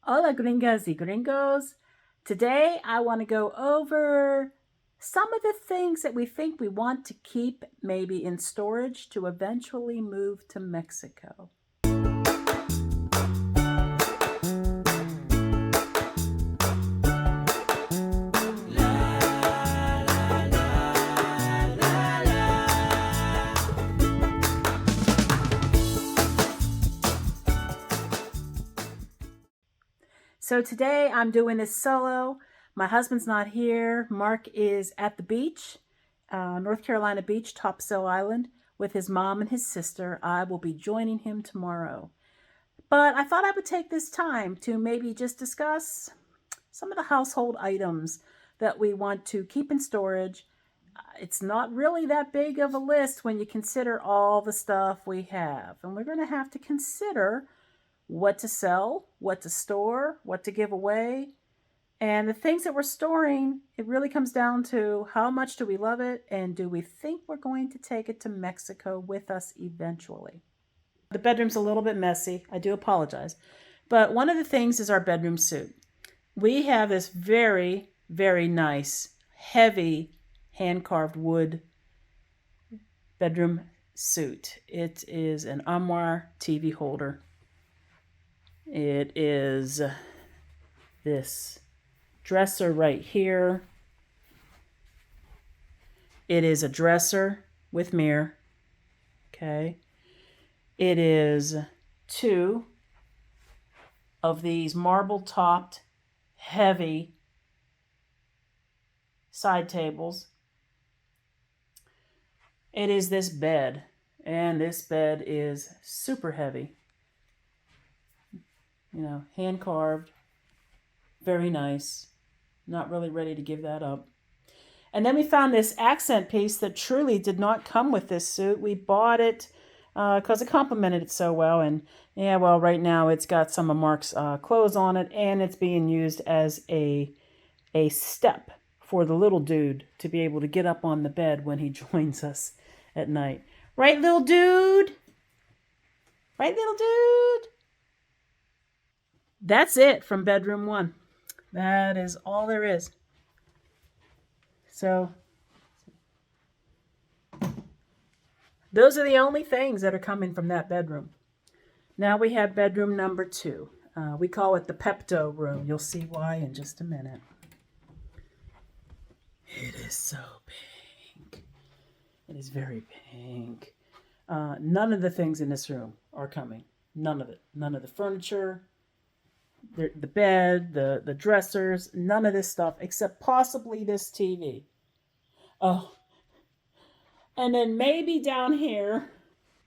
Hola gringas y gringos. Today I want to go over some of the things that we think we want to keep maybe in storage to eventually move to Mexico. So today I'm doing this solo. My husband's not here. Mark is at the beach, North Carolina beach, Topsail Island, with his mom and his sister. I will be joining him tomorrow. But I thought I would take this time to maybe just discuss some of the household items that we want to keep in storage. It's not really that big of a list when you consider all the stuff we have. And we're going to have to consider what to sell, what to store, what to give away. And the things that we're storing, it really comes down to how much do we love it and do we think we're going to take it to Mexico with us eventually. The bedroom's a little bit messy. I do apologize. But one of the things is our bedroom suite. We have this very, very nice, heavy, hand-carved wood bedroom suite. It is an armoire TV holder. It is this dresser right here. It is a dresser with mirror. Okay. It is two of these marble-topped, heavy side tables. It is this bed, and this bed is super heavy. You know, hand carved, very nice. Not really ready to give that up. And then we found this accent piece that truly did not come with this suit. We bought it because it complemented it so well. And yeah, well, right now it's got some of Mark's clothes on it, and it's being used as a step for the little dude to be able to get up on the bed when he joins us at night. Right, little dude? Right, little dude? That's it from bedroom one. That is all there is. So those are the only things that are coming from that bedroom. Now we have bedroom number two. We call it the Pepto room. You'll see why in just a minute. It is so pink. It is very pink. None of the things in this room are coming. None of it. None of the furniture, the bed, the dressers, none of this stuff except possibly this TV. Oh. And then maybe down here,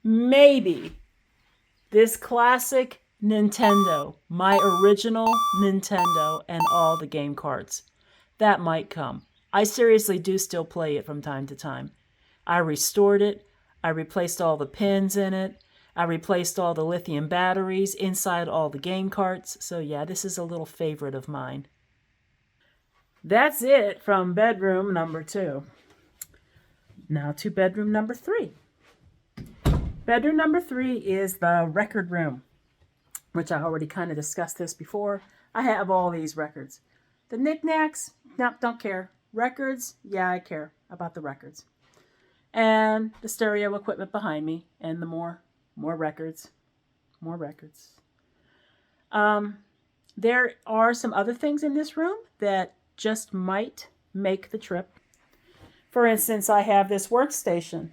maybe this classic Nintendo, my original Nintendo and all the game cards. That might come. I seriously do still play it from time to time. I restored it. I replaced all the pins in it. I replaced all the lithium batteries inside all the game carts. So yeah, this is a little favorite of mine. That's it from bedroom number two. Now to bedroom number three. Bedroom number three is the record room, which I already kind of discussed this before. I have all these records. The knickknacks, no, don't care. Records, yeah, I care about the records. And the stereo equipment behind me, and the more records. More records. There are some other things in this room that just might make the trip. For instance, I have this workstation.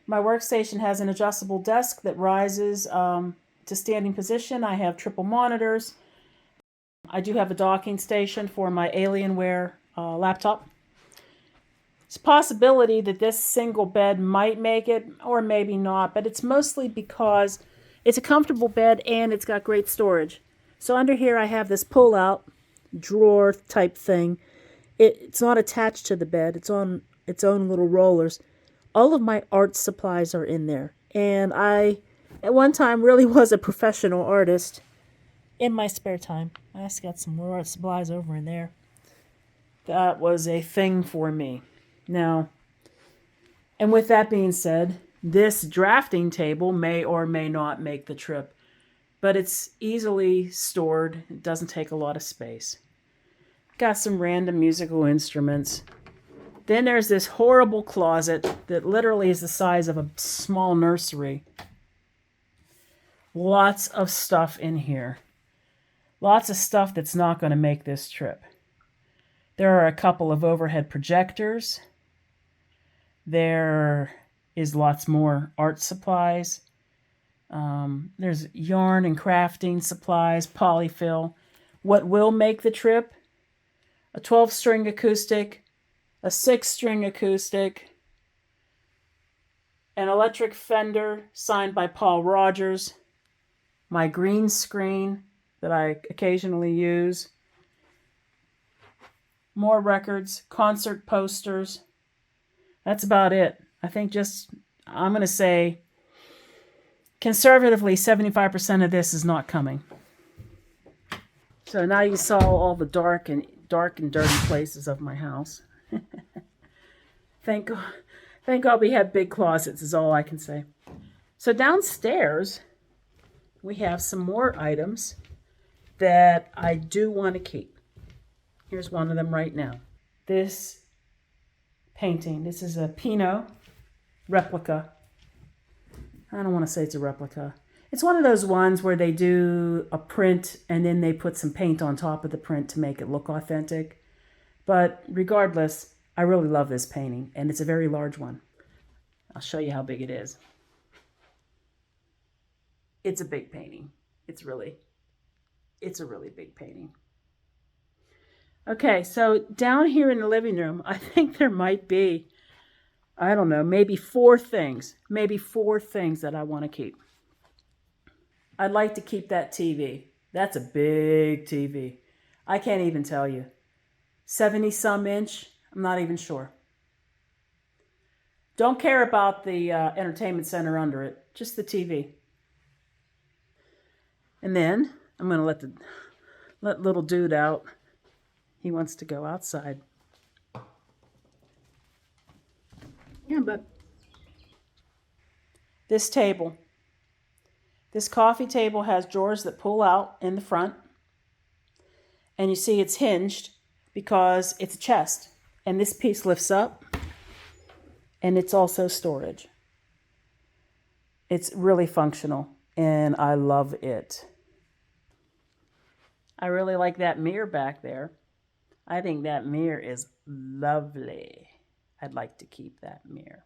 My workstation has an adjustable desk that rises to standing position. I have triple monitors. I do have a docking station for my Alienware laptop. It's a possibility that this single bed might make it, or maybe not, but it's mostly because it's a comfortable bed and it's got great storage. So under here I have this pull-out drawer type thing. It's not attached to the bed. It's on its own little rollers. All of my art supplies are in there. And I, at one time, really was a professional artist in my spare time. I just got some more art supplies over in there. That was a thing for me. Now, and with that being said, this drafting table may or may not make the trip. but it's easily stored. It doesn't take a lot of space. Got some random musical instruments. Then there's this horrible closet that literally is the size of a small nursery. Lots of stuff in here. Lots of stuff that's not going to make this trip. There are a couple of overhead projectors. There is lots more art supplies. There's yarn and crafting supplies, polyfill. What will make the trip? A 12-string acoustic, a 6-string acoustic, an electric Fender signed by Paul Rogers, my green screen that I occasionally use, more records, concert posters. That's about it. I think I'm going to say conservatively 75% of this is not coming. So now you saw all the dark and dirty places of my house. Thank God we have big closets is all I can say. So downstairs we have some more items that I do want to keep. Here's one of them right now. This painting. This is a Pino replica. I don't want to say it's a replica. It's one of those ones where they do a print and then they put some paint on top of the print to make it look authentic. But regardless, I really love this painting, and it's a very large one. I'll show you how big it is. It's a big painting. It's a really big painting. Okay, so down here in the living room, I think there might be, I don't know, maybe four things that I want to keep. I'd like to keep that TV. That's a big TV. I can't even tell you. 70-some inch, I'm not even sure. Don't care about the entertainment center under it, just the TV. And then I'm going to let little dude out. He wants to go outside. Yeah, but this table. This coffee table has drawers that pull out in the front. And you see it's hinged because it's a chest. And this piece lifts up. And it's also storage. It's really functional. And I love it. I really like that mirror back there. I think that mirror is lovely. I'd like to keep that mirror.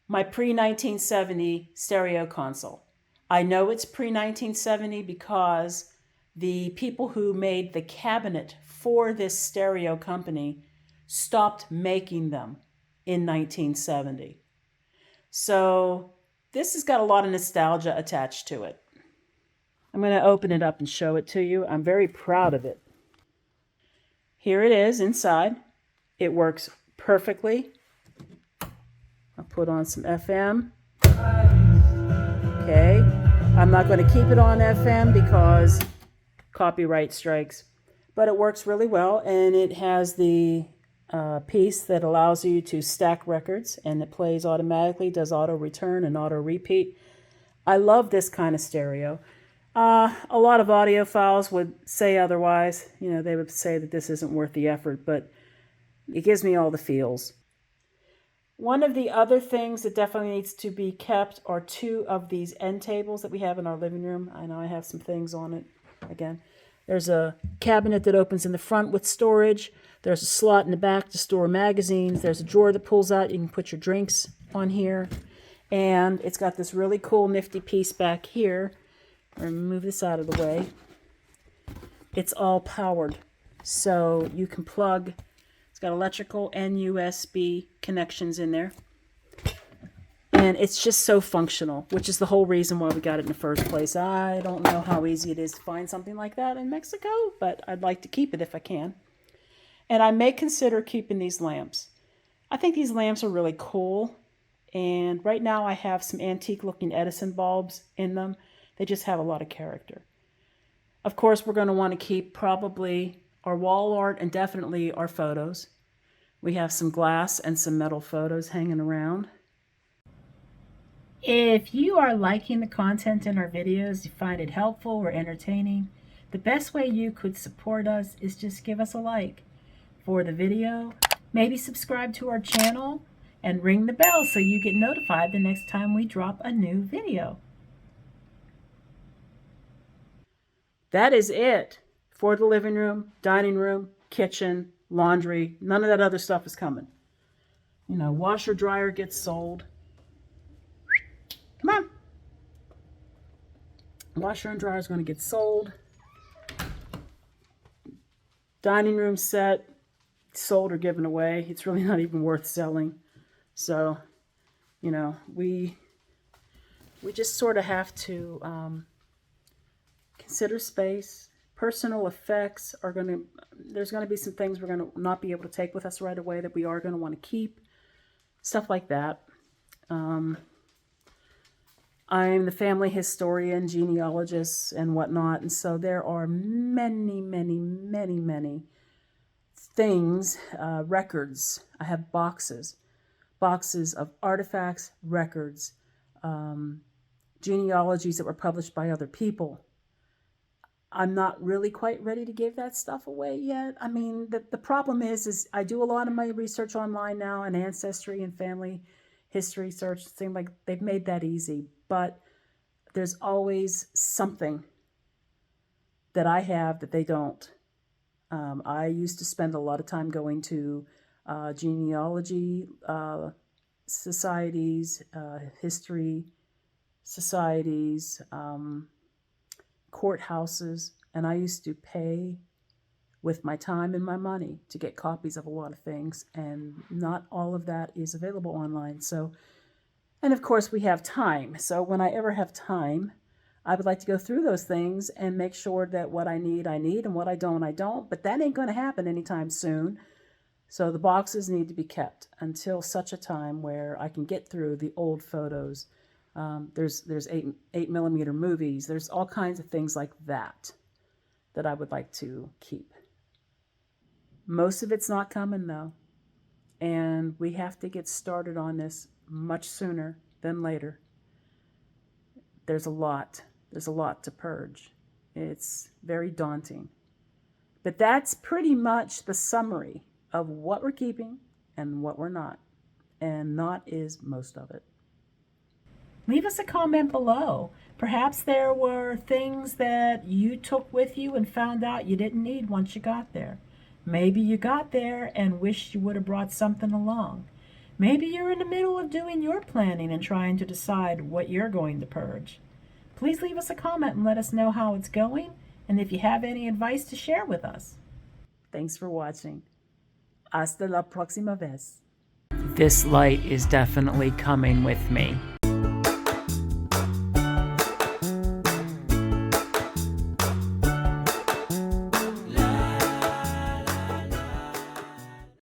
My pre-1970 stereo console. I know it's pre-1970 because the people who made the cabinet for this stereo company stopped making them in 1970. So this has got a lot of nostalgia attached to it. I'm going to open it up and show it to you. I'm very proud of it. Here it is inside. It works perfectly. I'll put on some FM. Okay. I'm not going to keep it on FM because copyright strikes. But it works really well, and it has the piece that allows you to stack records, and it plays automatically, does auto return and auto repeat. I love this kind of stereo. A lot of audiophiles would say otherwise. You know, they would say that this isn't worth the effort, but it gives me all the feels. One of the other things that definitely needs to be kept are two of these end tables that we have in our living room. I know I have some things on it. Again, there's a cabinet that opens in the front with storage. There's a slot in the back to store magazines. There's a drawer that pulls out. You can put your drinks on here. And it's got this really cool nifty piece back here. I'm going to move this out of the way. It's all powered. So you can plug, it's got electrical and USB connections in there. And it's just so functional, which is the whole reason why we got it in the first place. I don't know how easy it is to find something like that in Mexico, but I'd like to keep it if I can. And I may consider keeping these lamps. I think these lamps are really cool. And right now I have some antique looking Edison bulbs in them. They just have a lot of character. Of course, we're going to want to keep probably our wall art and definitely our photos. We have some glass and some metal photos hanging around. If you are liking the content in our videos, you find it helpful or entertaining, the best way you could support us is just give us a like for the video, maybe subscribe to our channel, and ring the bell so you get notified the next time we drop a new video. That is it for the living room, dining room, kitchen, laundry. None of that other stuff is coming. You know, washer, dryer gets sold. Come on. Washer and dryer is going to get sold. Dining room set, sold or given away. It's really not even worth selling. So, you know, we just sort of have to consider space. Personal effects are going to, there's going to be some things we're going to not be able to take with us right away that we are going to want to keep. Stuff like that. I'm the family historian, genealogist, and whatnot, and so there are many, many, many, many things, records. I have boxes of artifacts, records, genealogies that were published by other people. I'm not really quite ready to give that stuff away yet. I mean, the problem is I do a lot of my research online now, and ancestry and family history search. It seems like they've made that easy, but there's always something that I have that they don't. I used to spend a lot of time going to genealogy societies, history societies, courthouses, and I used to pay with my time and my money to get copies of a lot of things, and not all of that is available online. So, and of course we have time. So when I ever have time, I would like to go through those things and make sure that what I need, and what I don't. But that ain't going to happen anytime soon. So the boxes need to be kept until such a time where I can get through the old photos. There's 8mm movies. There's all kinds of things like that I would like to keep. Most of it's not coming though, and we have to get started on this much sooner than later. There's a lot to purge. It's very daunting. But that's pretty much the summary of what we're keeping and what we're not. And not is most of it. Leave us a comment below. Perhaps there were things that you took with you and found out you didn't need once you got there. Maybe you got there and wished you would have brought something along. Maybe you're in the middle of doing your planning and trying to decide what you're going to purge. Please leave us a comment and let us know how it's going, and if you have any advice to share with us. Thanks for watching. Hasta la próxima vez. This light is definitely coming with me.